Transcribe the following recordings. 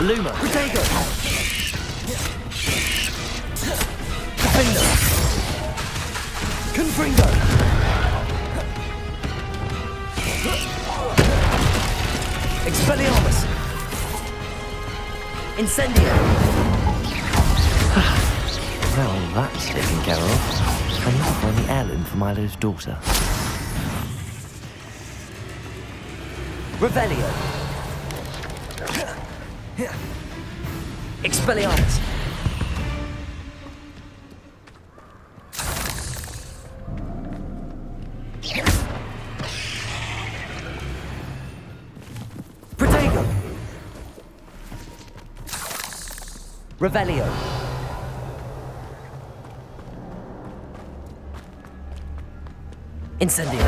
Luma. Protego. Defender. Confringo. Expelliarmus. Incendio. Well, that's taken care of. I need to find the heirloom for Milo's daughter. Revelio. Expelliarmus. Protego. Revelio. Incendio.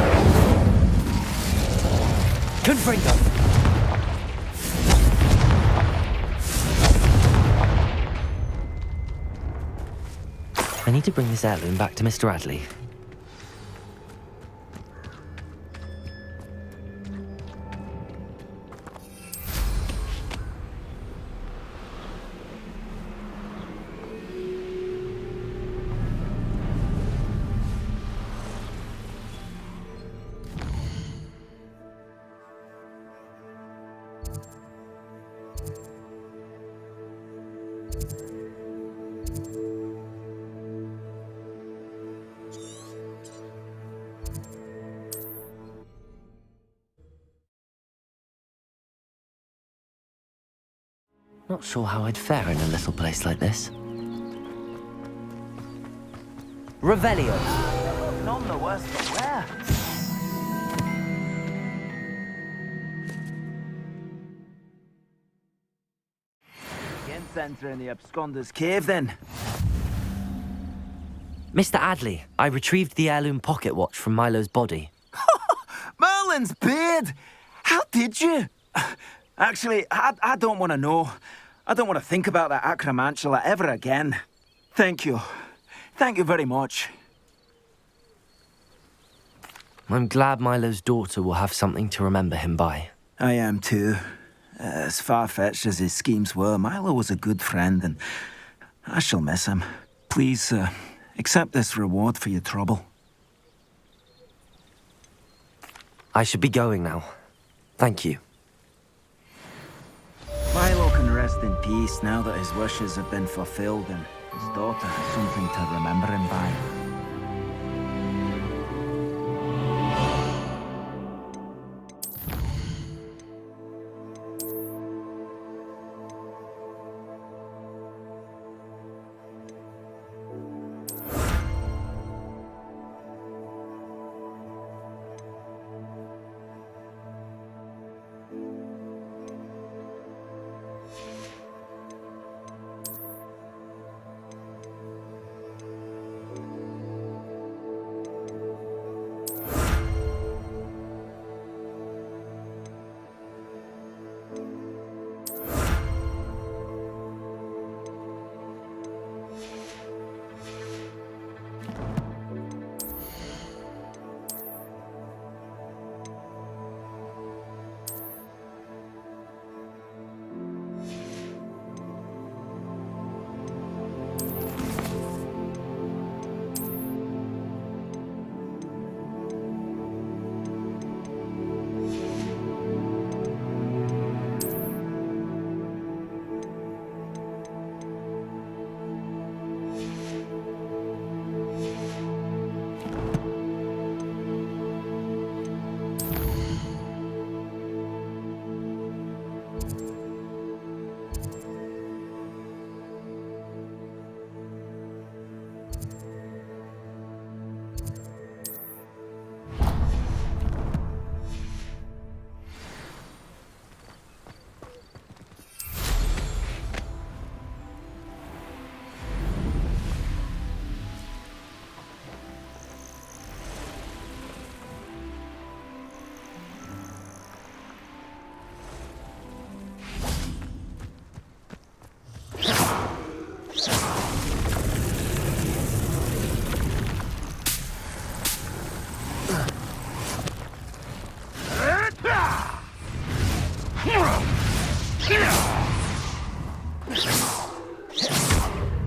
Confringo. I need to bring this heirloom back to Mr. Adley. Not sure how I'd fare in a little place like this. Revelio. None the worse for wear. Again, center in the absconder's cave, then. Mr. Adley, I retrieved the heirloom pocket watch from Milo's body. Merlin's beard! How did you? Actually, I don't want to know. I don't want to think about that acromantula ever again. Thank you. Thank you very much. I'm glad Milo's daughter will have something to remember him by. I am too. As far-fetched as his schemes were, Milo was a good friend, and I shall miss him. Please, accept this reward for your trouble. I should be going now. Thank you. Milo can rest in peace now that his wishes have been fulfilled and his daughter has something to remember him by.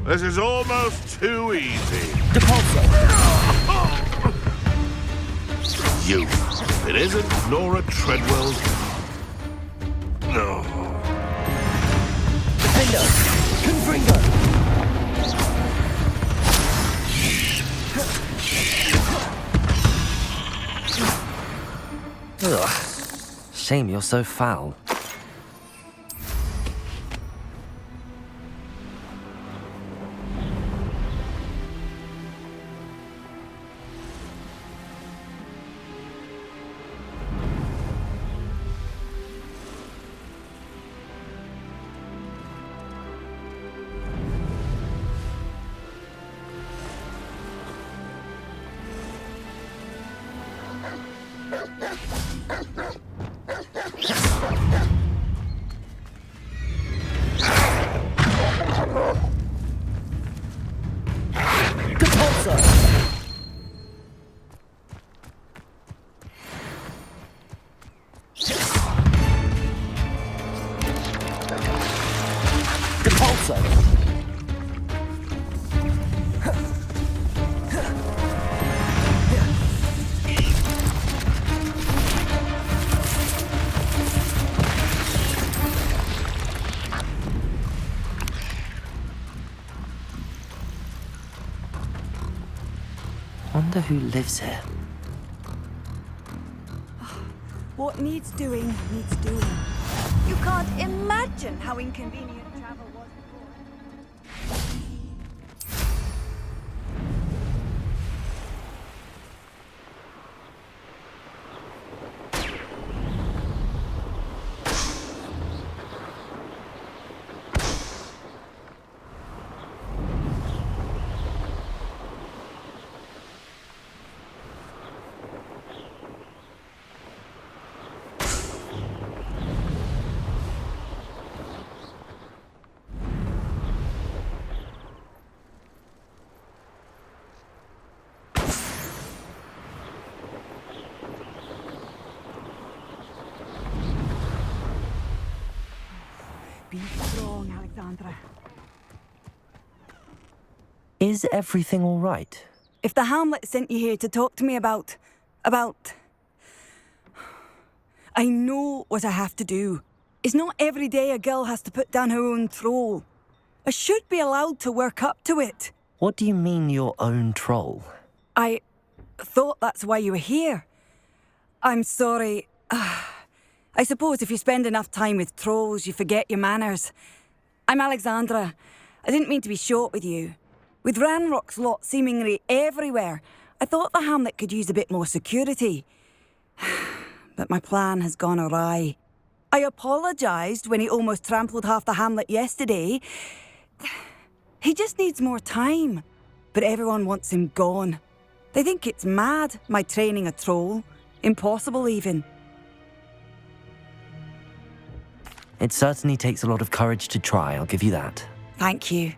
This is almost too easy. Depulso. You. It isn't Nora Treadwell's... No. Defender. Confringo. Ugh. Shame you're so foul. Wonder who lives here. What needs doing, needs doing. You can't imagine how inconvenient travel was before. Be strong, Alexandra. Is everything all right? If the Hamlet sent you here to talk to me about... I know what I have to do. It's not every day a girl has to put down her own troll. I should be allowed to work up to it. What do you mean your own troll? I thought that's why you were here. I'm sorry. I suppose if you spend enough time with trolls, you forget your manners. I'm Alexandra. I didn't mean to be short with you. With Ranrock's lot seemingly everywhere, I thought the Hamlet could use a bit more security. But my plan has gone awry. I apologised when he almost trampled half the Hamlet yesterday. He just needs more time. But everyone wants him gone. They think it's mad, my training a troll. Impossible, even. It certainly takes a lot of courage to try, I'll give you that. Thank you.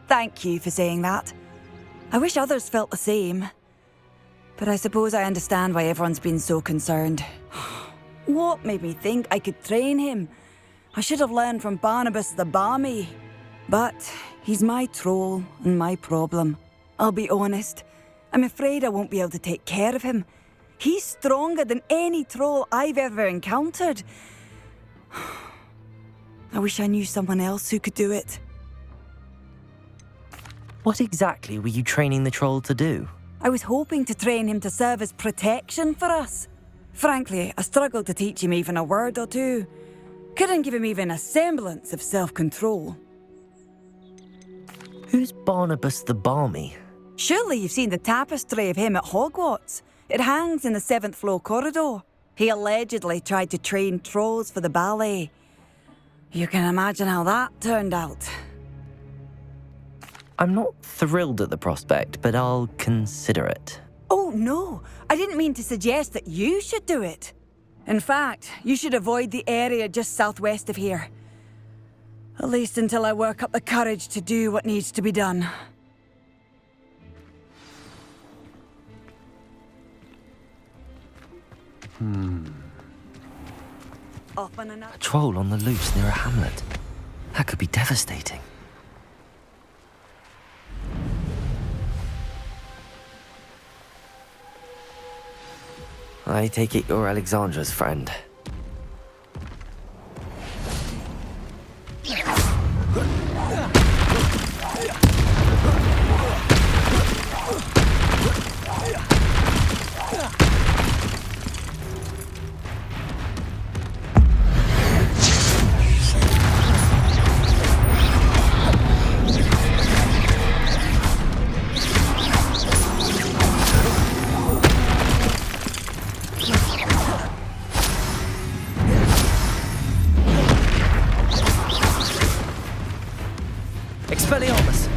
Thank you for saying that. I wish others felt the same. But I suppose I understand why everyone's been so concerned. What made me think I could train him? I should have learned from Barnabas the Balmy. But he's my troll and my problem. I'll be honest. I'm afraid I won't be able to take care of him. He's stronger than any troll I've ever encountered. I wish I knew someone else who could do it. What exactly were you training the troll to do? I was hoping to train him to serve as protection for us. Frankly, I struggled to teach him even a word or two. Couldn't give him even a semblance of self-control. Who's Barnabas the Balmy? Surely you've seen the tapestry of him at Hogwarts. It hangs in the 7th floor corridor. He allegedly tried to train trolls for the ballet. You can imagine how that turned out. I'm not thrilled at the prospect, but I'll consider it. Oh, no. I didn't mean to suggest that you should do it. In fact, you should avoid the area just southwest of here. At least until I work up the courage to do what needs to be done. Off on another. A troll on the loose near a hamlet. That could be devastating. I take it you're Alexandra's friend. Expelliarmus!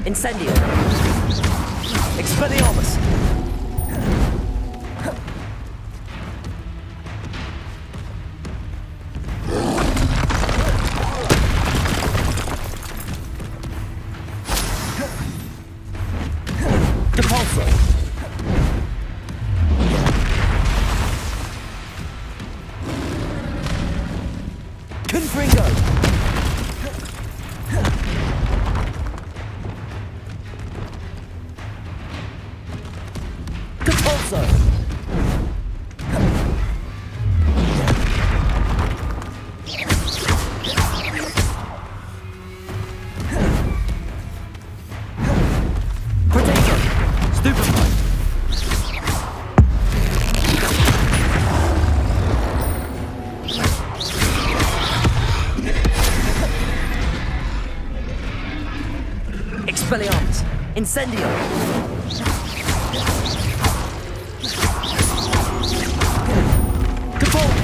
Incendio! Expelliarmus! Depulso! Confringo! Depulso! Potato! Stupefy! Expelliarmus! Incendio! Default!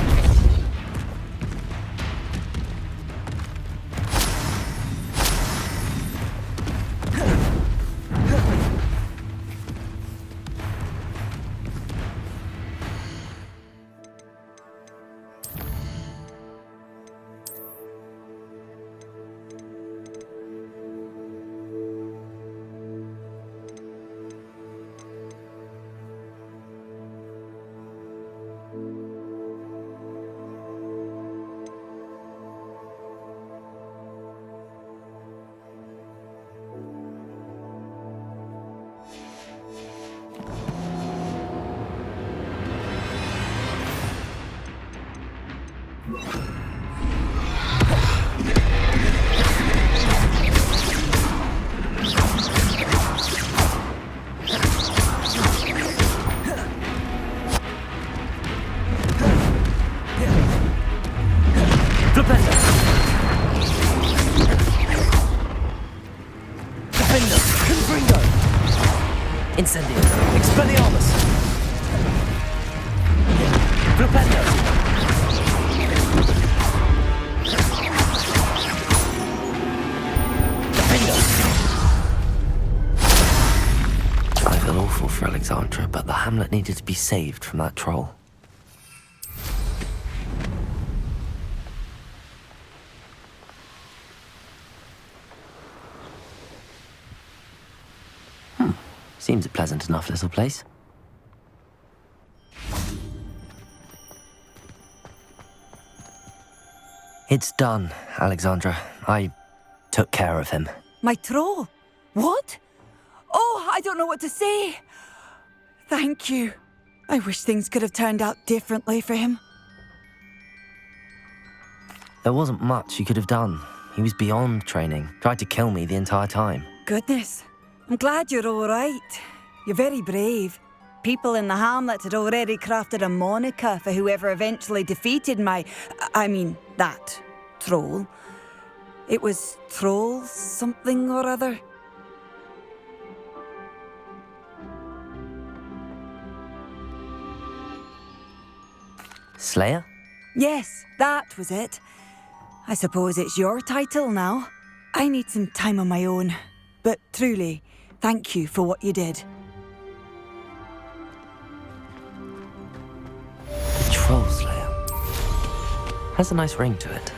Flipendo! Defendo! Confringo! Incendio! Expelliarmus! Flipendo! Defendo! I feel awful for Alexandra, but the hamlet needed to be saved from that troll. Seems a pleasant enough little place. It's done, Alexandra. I took care of him. My troll? What? Oh, I don't know what to say. Thank you. I wish things could have turned out differently for him. There wasn't much you could have done. He was beyond training, tried to kill me the entire time. Goodness. I'm glad you're all right. You're very brave. People in the hamlet had already crafted a moniker for whoever eventually defeated that troll. It was Troll something or other. Slayer? Yes, that was it. I suppose it's your title now. I need some time on my own. But truly, thank you for what you did. The Troll Slayer. Has a nice ring to it.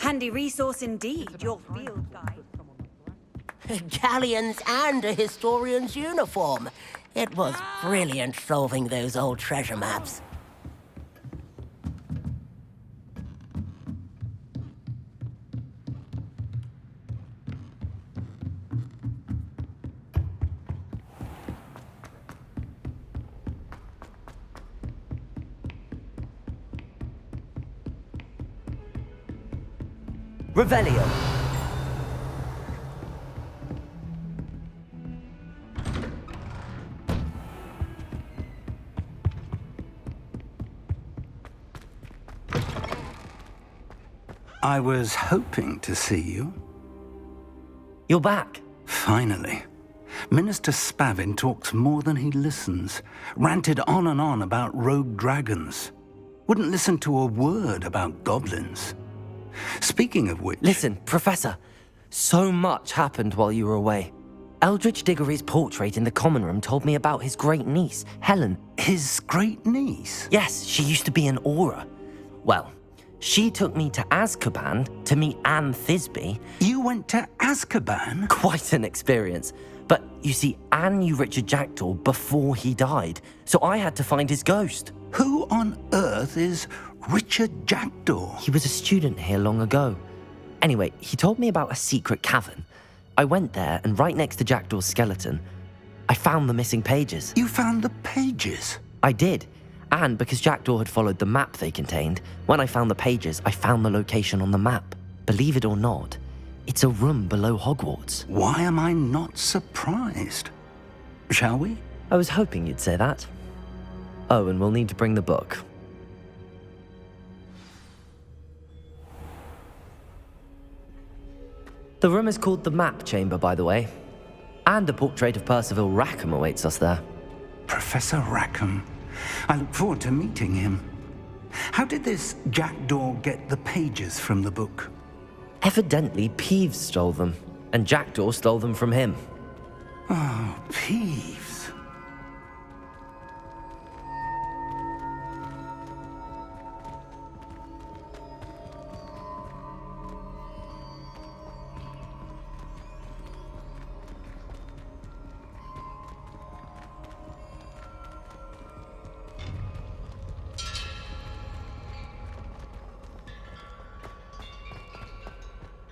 Handy resource indeed, your field guide. Galleons and a historian's uniform. It was brilliant solving those old treasure maps. Revelio. I was hoping to see you. You're back. Finally. Minister Spavin talks more than he listens. Ranted on and on about rogue dragons. Wouldn't listen to a word about goblins. Speaking of which... Listen, Professor. So much happened while you were away. Eldridge Diggory's portrait in the common room told me about his great niece, Helen. His great niece? Yes, she used to be an Auror. Well, she took me to Azkaban to meet Anne Thisbe. You went to Azkaban? Quite an experience. But you see, Anne knew Richard Jackdaw before he died, so I had to find his ghost. Who on earth is Richard Jackdaw? He was a student here long ago. Anyway, he told me about a secret cavern. I went there, and right next to Jackdaw's skeleton, I found the missing pages. You found the pages? I did. And because Jackdaw had followed the map they contained, when I found the pages, I found the location on the map. Believe it or not, it's a room below Hogwarts. Why am I not surprised? Shall we? I was hoping you'd say that. Oh, and we'll need to bring the book. The room is called the Map Chamber, by the way. And a portrait of Percival Rackham awaits us there. Professor Rackham. I look forward to meeting him. How did this Jackdaw get the pages from the book? Evidently, Peeves stole them, and Jackdaw stole them from him. Oh, Peeves.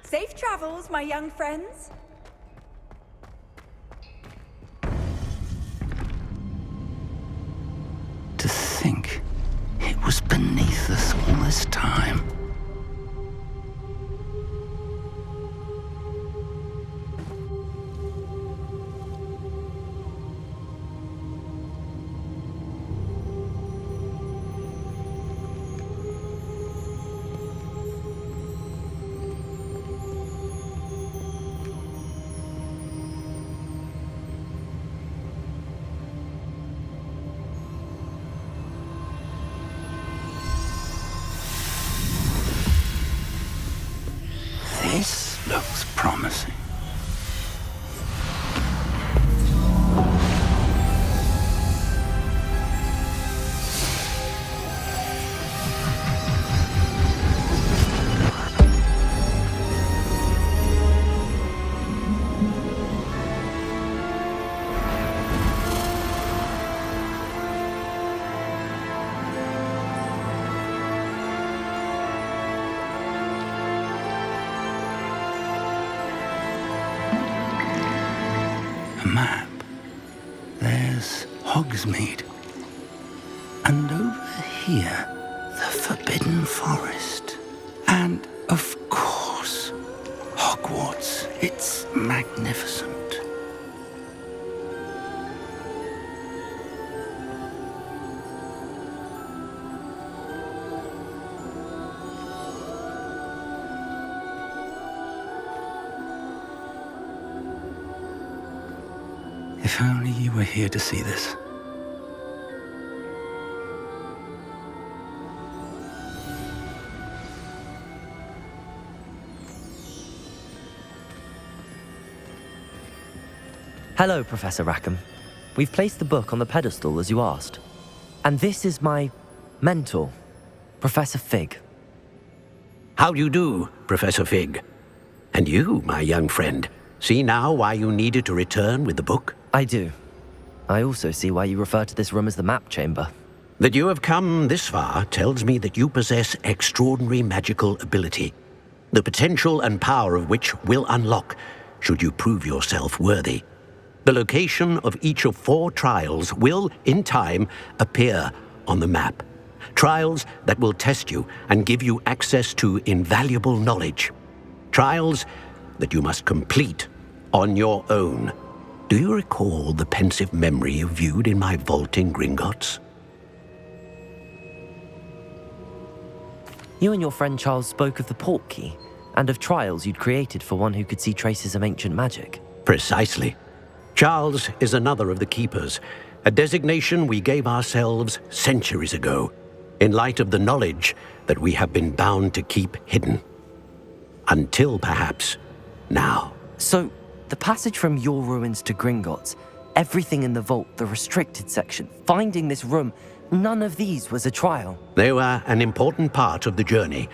Safe travels, my young friends. To think it was beneath us all this time. This looks promising. Map. There's Hogsmeade. And over here, the Forbidden Forest. And, of course, Hogwarts. It's magnificent. If only you were here to see this. Hello, Professor Rackham. We've placed the book on the pedestal as you asked. And this is my mentor, Professor Fig. How do you do, Professor Fig? And you, my young friend, see now why you needed to return with the book? I do. I also see why you refer to this room as the map chamber. That you have come this far tells me that you possess extraordinary magical ability, the potential and power of which will unlock should you prove yourself worthy. The location of each of 4 trials will, in time, appear on the map. Trials that will test you and give you access to invaluable knowledge. Trials that you must complete on your own. Do you recall the pensive memory you viewed in my vault in Gringotts? You and your friend Charles spoke of the port key, and of trials you'd created for one who could see traces of ancient magic. Precisely. Charles is another of the Keepers, a designation we gave ourselves centuries ago, in light of the knowledge that we have been bound to keep hidden. Until, perhaps, now. So, the passage from your ruins to Gringotts, everything in the vault, the restricted section, finding this room, none of these was a trial. They were an important part of the journey,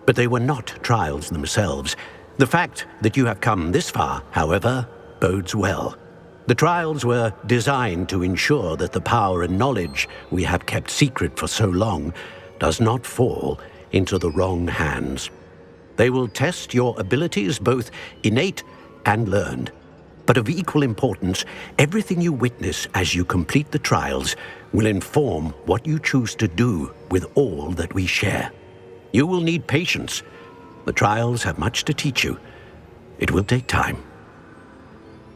but they were not trials themselves. The fact that you have come this far, however, bodes well. The trials were designed to ensure that the power and knowledge we have kept secret for so long does not fall into the wrong hands. They will test your abilities, both innate and learned. But of equal importance, everything you witness as you complete the trials will inform what you choose to do with all that we share. You will need patience. The trials have much to teach you. It will take time.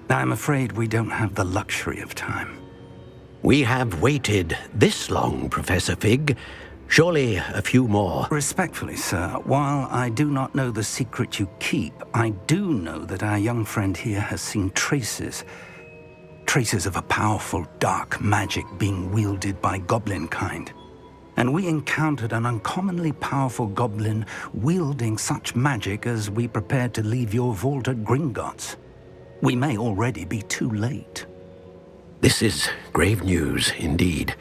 I'm afraid we don't have the luxury of time. We have waited this long, Professor Fig. Surely a few more. Respectfully, sir, while I do not know the secret you keep, I do know that our young friend here has seen traces of a powerful dark magic being wielded by goblin kind. And we encountered an uncommonly powerful goblin wielding such magic as we prepared to leave your vault at Gringotts. We may already be too late. This is grave news indeed.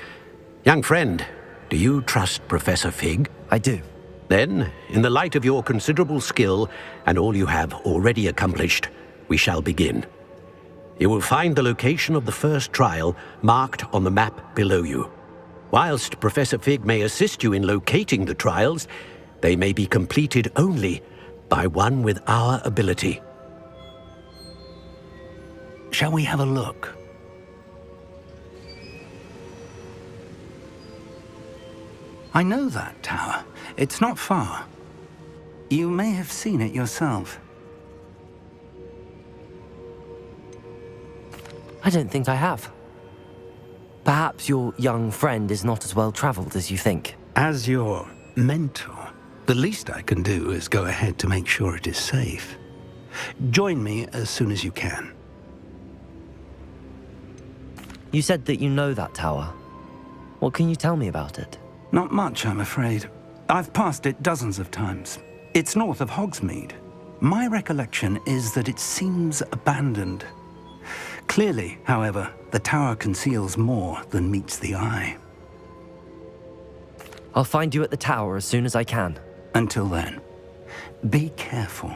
Young friend, do you trust Professor Fig? I do. Then, in the light of your considerable skill and all you have already accomplished, we shall begin. You will find the location of the first trial marked on the map below you. Whilst Professor Fig may assist you in locating the trials, they may be completed only by one with our ability. Shall we have a look? I know that tower. It's not far. You may have seen it yourself. I don't think I have. Perhaps your young friend is not as well traveled as you think. As your mentor, the least I can do is go ahead to make sure it is safe. Join me as soon as you can. You said that you know that tower. What can you tell me about it? Not much, I'm afraid. I've passed it dozens of times. It's north of Hogsmeade. My recollection is that it seems abandoned. Clearly, however, the tower conceals more than meets the eye. I'll find you at the tower as soon as I can. Until then, be careful,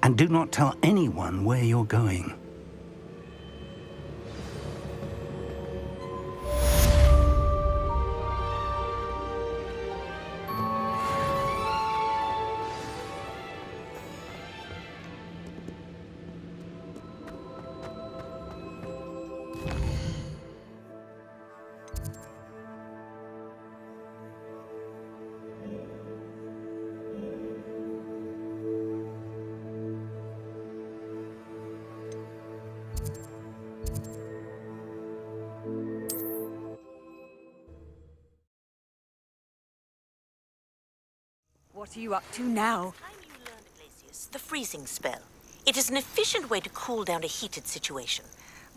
and do not tell anyone where you're going. What are you up to now? Time you learned Glacius, the freezing spell. It is an efficient way to cool down a heated situation.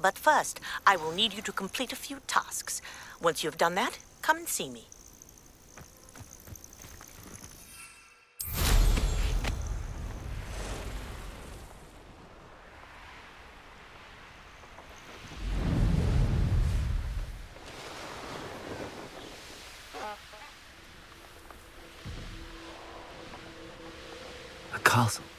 But first, I will need you to complete a few tasks. Once you have done that, come and see me. castle.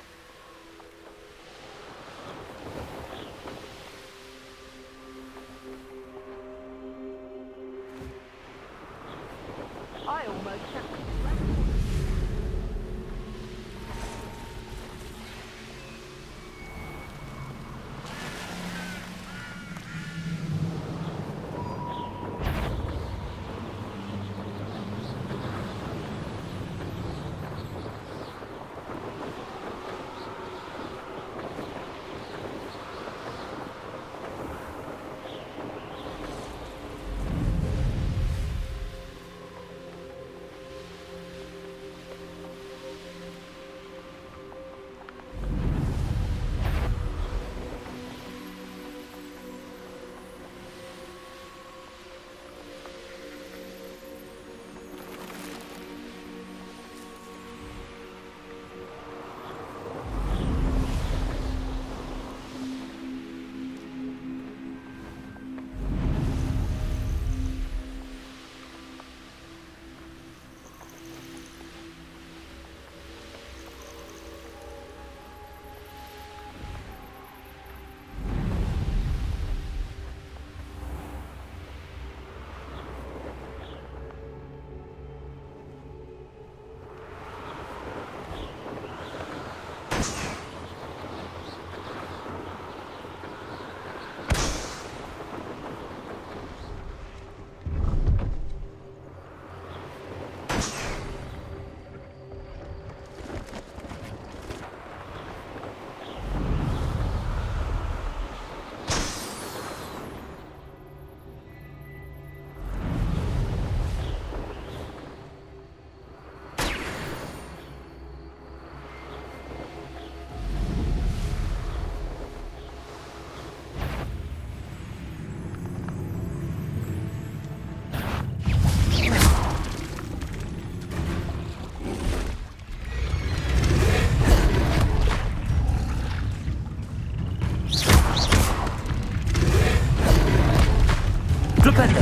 Flipendo.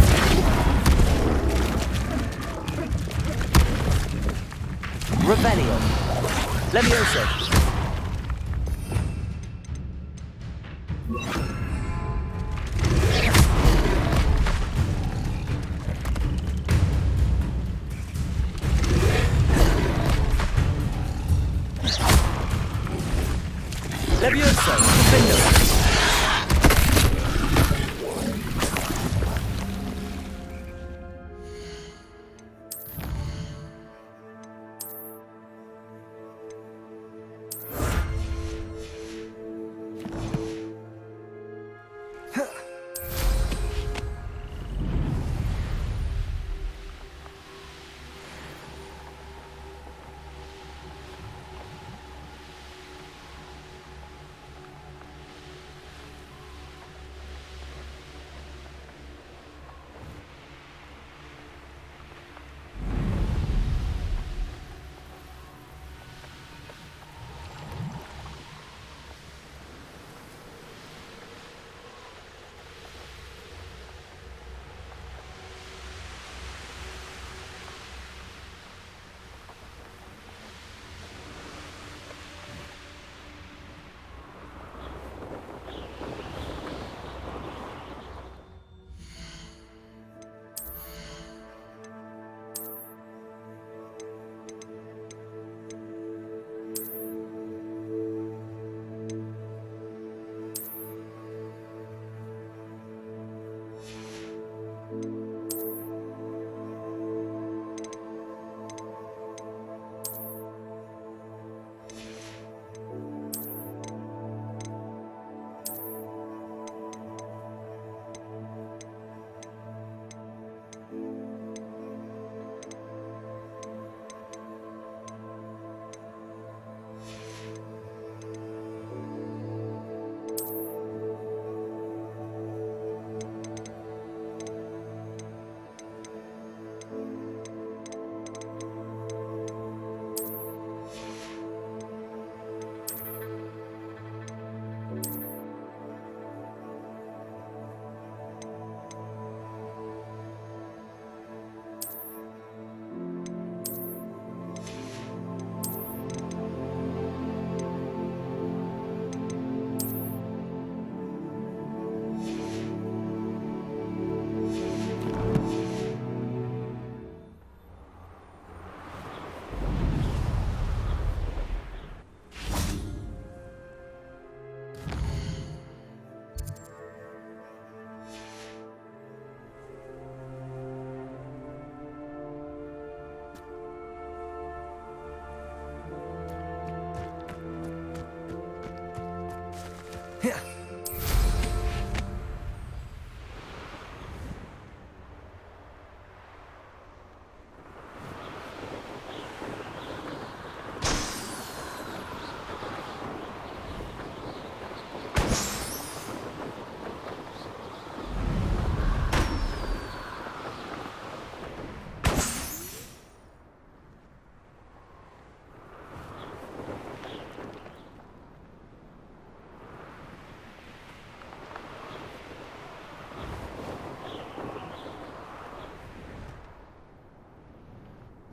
Revelio. Levioso. Levioso. Flipendo.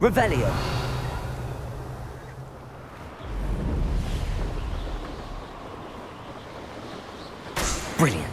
Revelio. Brilliant.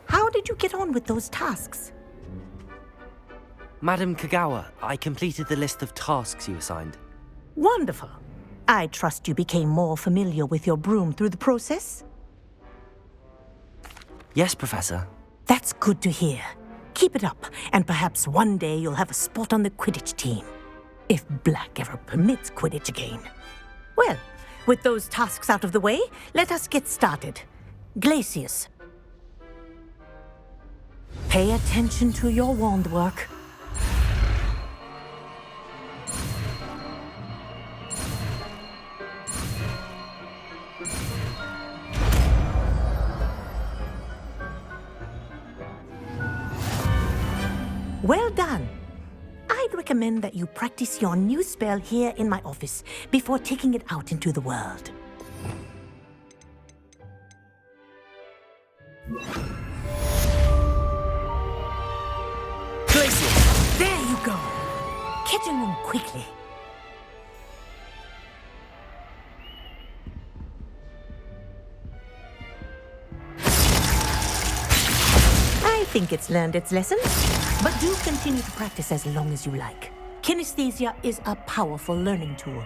How did you get on with those tasks? Madam Kagawa, I completed the list of tasks you assigned. Wonderful. I trust you became more familiar with your broom through the process? Yes, Professor. That's good to hear. Keep it up, and perhaps one day you'll have a spot on the Quidditch team. If Black ever permits Quidditch again. Well, with those tasks out of the way, let us get started. Glacius. Pay attention to your wand work. Well done. I'd recommend that you practice your new spell here in my office before taking it out into the world. Glacius. There you go. Catching them quickly. I think it's learned its lesson, but do continue to practice as long as you like. Kinesthesia is a powerful learning tool.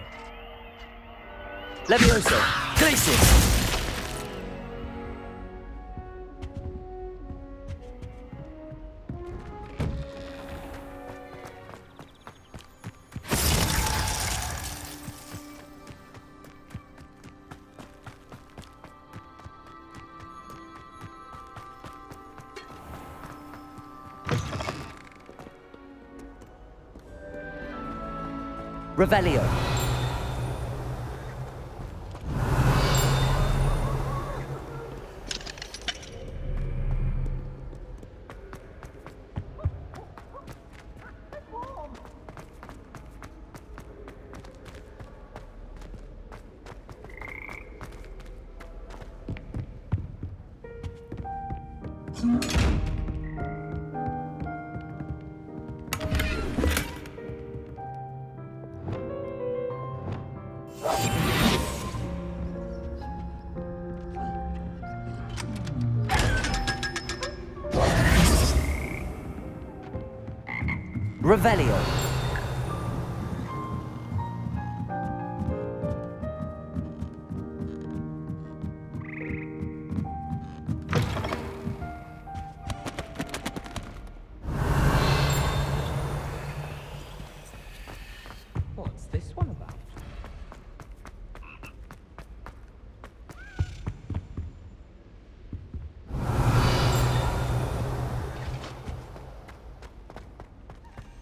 Levioso. Glacius. Revelio. Revelio. What's this one about?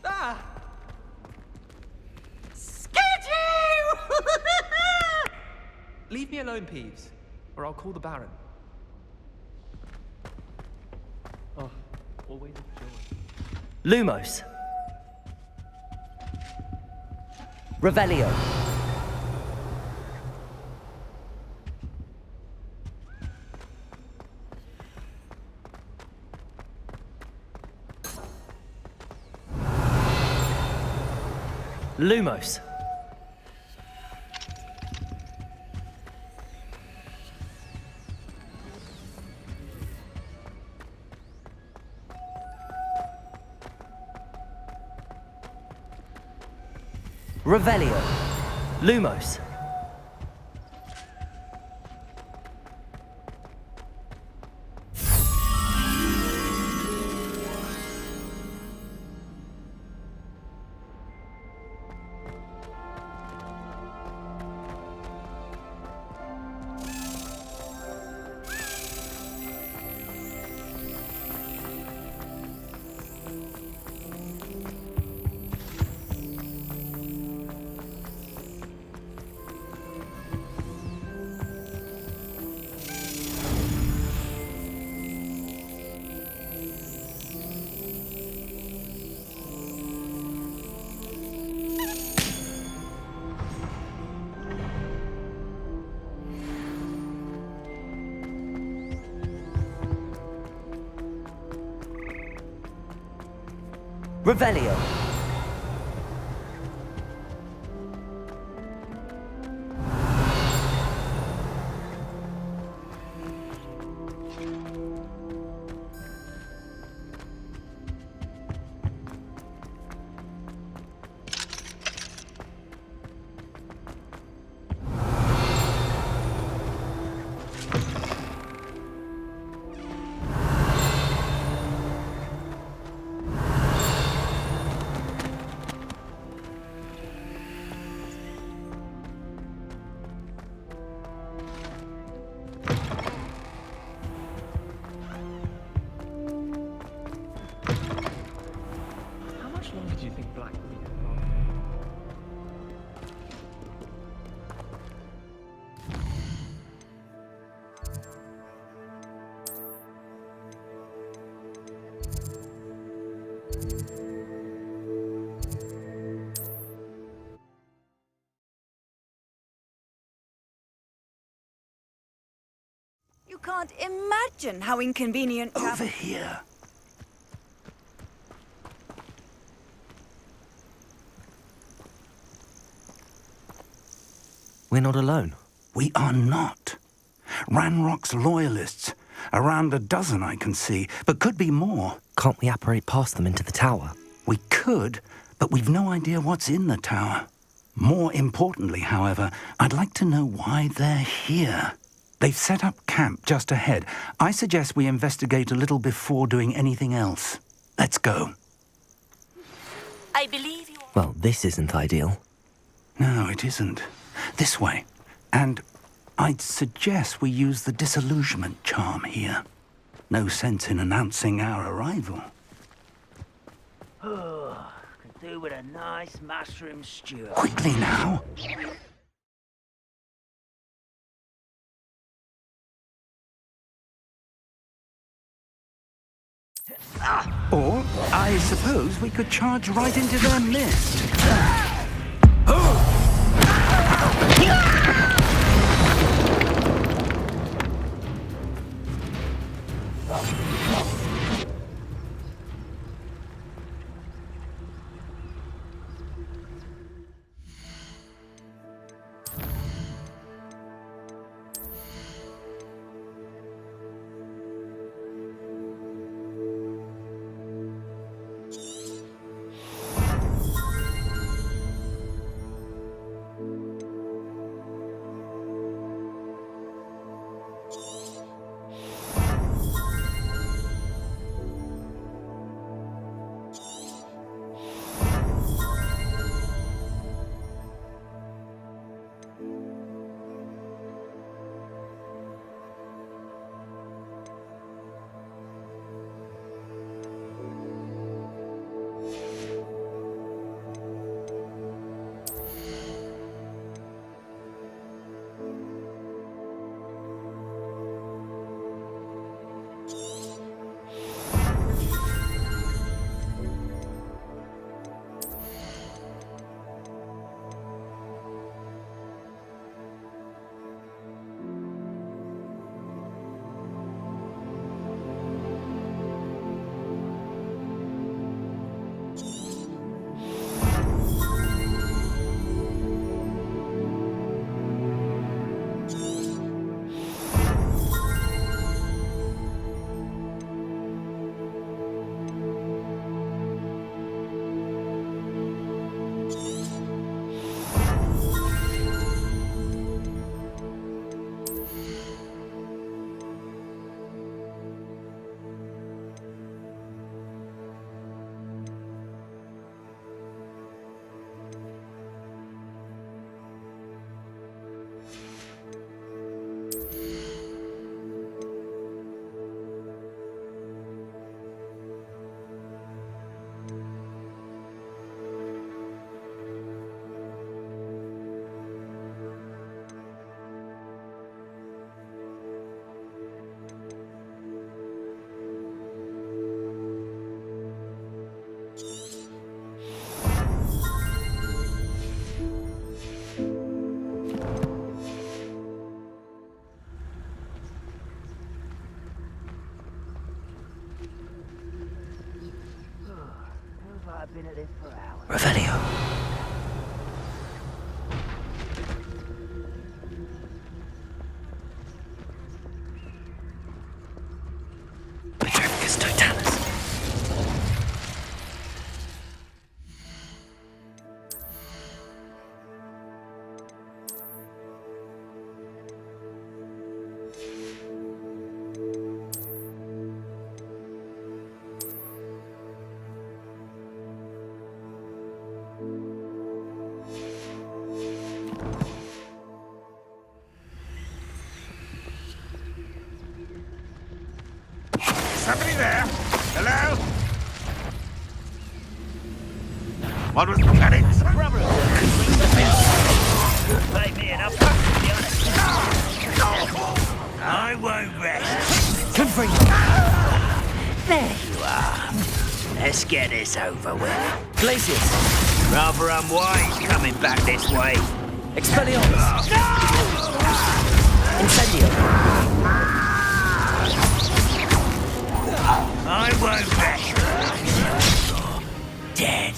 Ah! Scared you! Leave me alone, Peeves, or I'll call the Baron. Oh, always a joy. Lumos. Revelio. Lumos. Revelio. Lumos. Revelio. How much longer do you think Black will be here? You can't imagine how inconvenient Over here. We're not alone. We are not. Ranrock's loyalists. Around a dozen I can see, but could be more. Can't we apparate past them into the tower? We could, but we've no idea what's in the tower. More importantly, however, I'd like to know why they're here. They've set up camp just ahead. I suggest we investigate a little before doing anything else. Let's go. I believe you. Well, this isn't ideal. No, it isn't. This way. And I'd suggest we use the disillusionment charm here. No sense in announcing our arrival. Oh, could do with a nice mushroom stew. Quickly now. Or, I suppose we could charge right into their midst. Revelio. Petrificus totalis. Somebody there? Hello? What was the panic? Pay me enough to be honest. I won't rest. Good for you. There you are. Let's get this over with. Glacius. Rather unwise coming back this way. Expelliarmus. Incendio. I won't rest. Dead.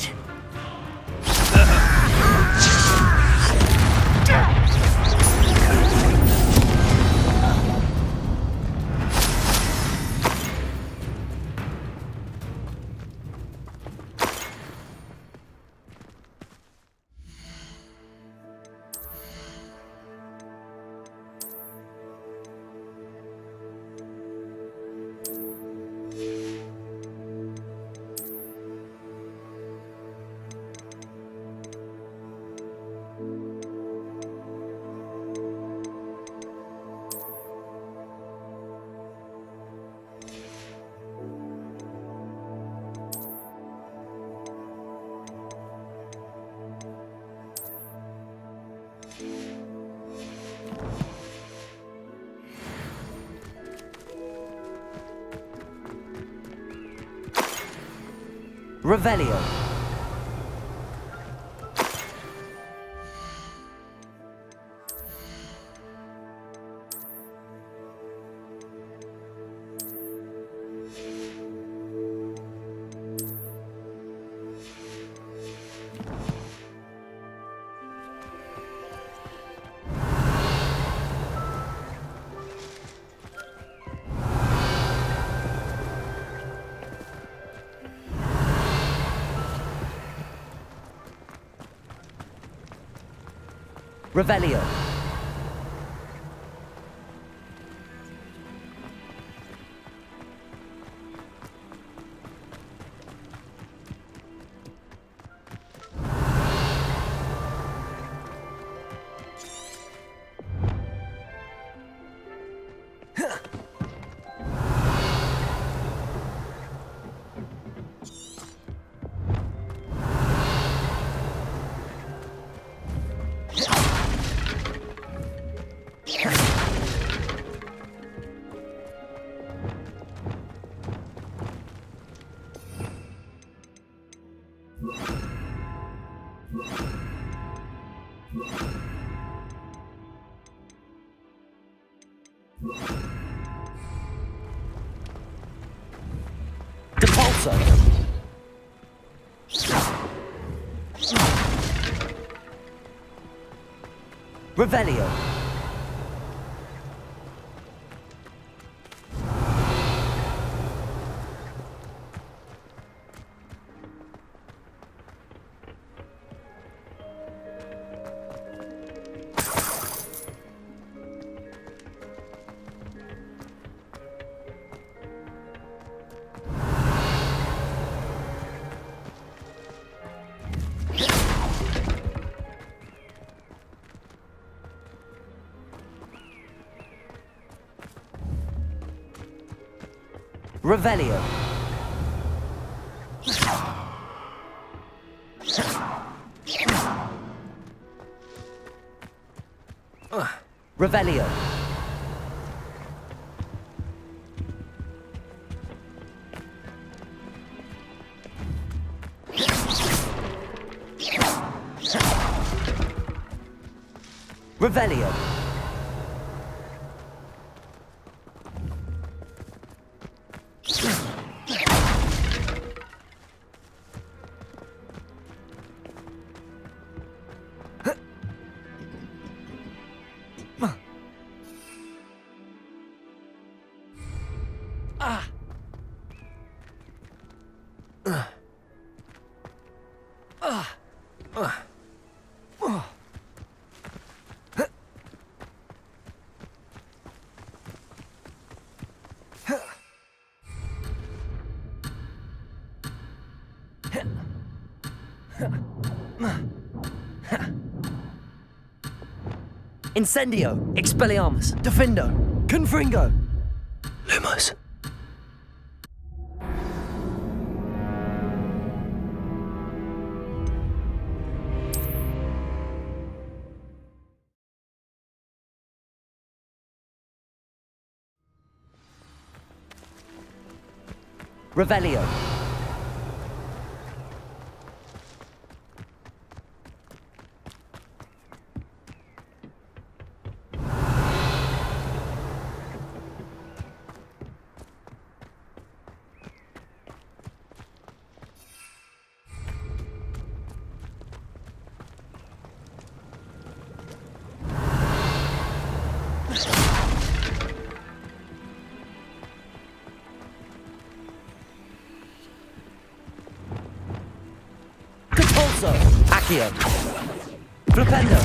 Revelio. Revelio. Depulso. Revelio. Revelio. Revelio. Revelio. Incendio! Expelliarmus! Defindo! Confringo! Lumos. Revelio. Capulso. Accio. Flipendo.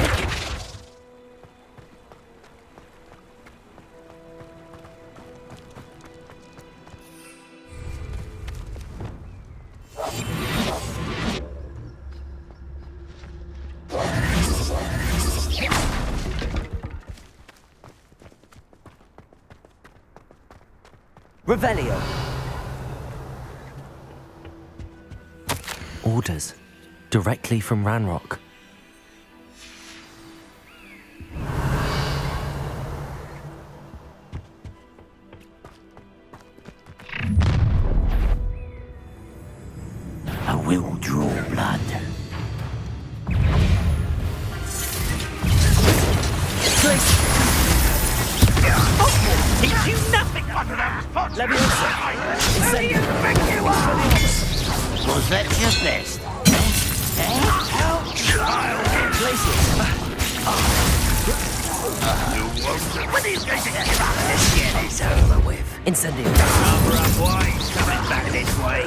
Revelio. Orders. Directly from Ranrock. I will draw blood. Teach you nothing! Leviosa. Incendio. Was that your best? Glacius. When are you going to give up? Let's get this over with. Incendio. Cover up, boy. He's coming back this way.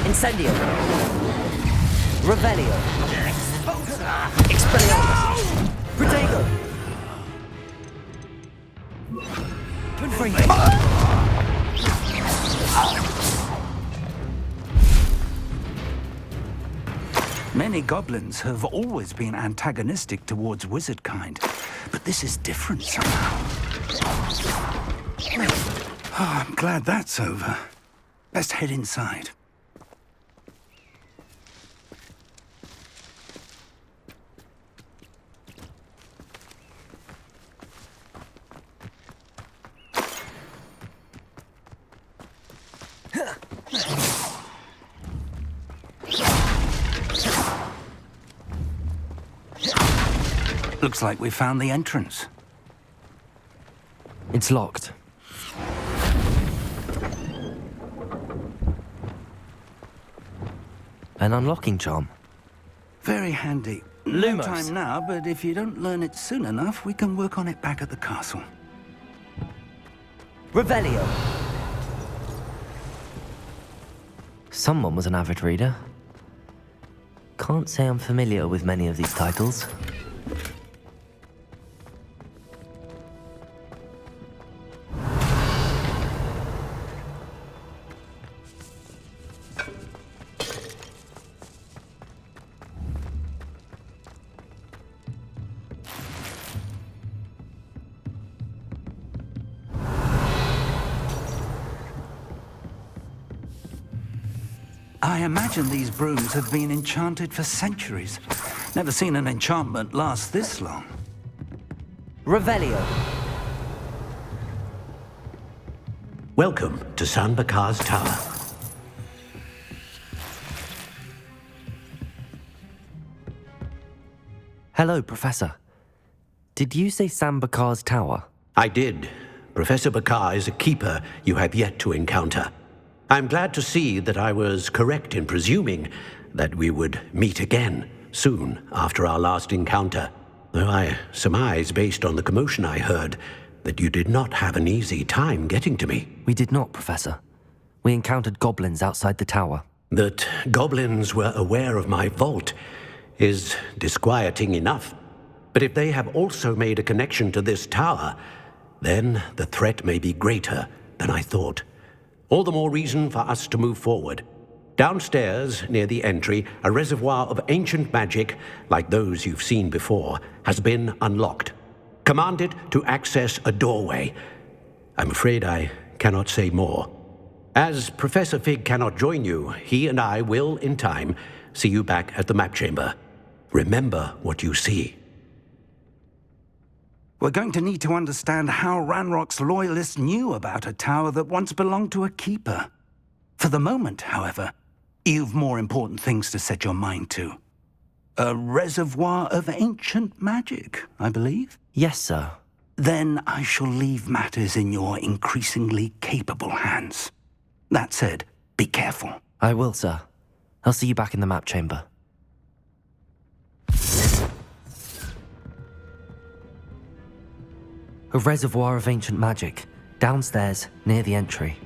Incendio. Revelio. Expelliarmus. Protego. Confringo. Many goblins have always been antagonistic towards wizard kind, but this is different somehow. Oh, I'm glad that's over. Best head inside. Looks like we found the entrance. It's locked. An unlocking charm. Very handy. No Lumos. time now, but if you don't learn it soon enough, we can work on it back at the castle. Revelio. Someone was an avid reader. Can't say I'm familiar with many of these titles. I imagine these brooms have been enchanted for centuries. Never seen an enchantment last this long. Revelio. Welcome to San Bakar's Tower. Hello, Professor. Did you say San Bakar's Tower? I did. Professor Bakar is a keeper you have yet to encounter. I'm glad to see that I was correct in presuming that we would meet again. soon after our last encounter, though I surmise, based on the commotion I heard, that you did not have an easy time getting to me. We did not, Professor. We encountered goblins outside the tower. That goblins were aware of my vault is disquieting enough. But if they have also made a connection to this tower, then the threat may be greater than I thought. All the more reason for us to move forward. Downstairs, near the entry, a reservoir of ancient magic, like those you've seen before, has been unlocked. Command it to access a doorway. I'm afraid I cannot say more. As Professor Fig cannot join you, he and I will, in time, see you back at the map chamber. Remember what you see. We're going to need to understand how Ranrock's loyalists knew about a tower that once belonged to a keeper. For the moment, however, you've more important things to set your mind to. A reservoir of ancient magic, I believe? Yes, sir. Then I shall leave matters in your increasingly capable hands. That said, be careful. I will, sir. I'll see you back in the map chamber. A reservoir of ancient magic, downstairs, near the entry.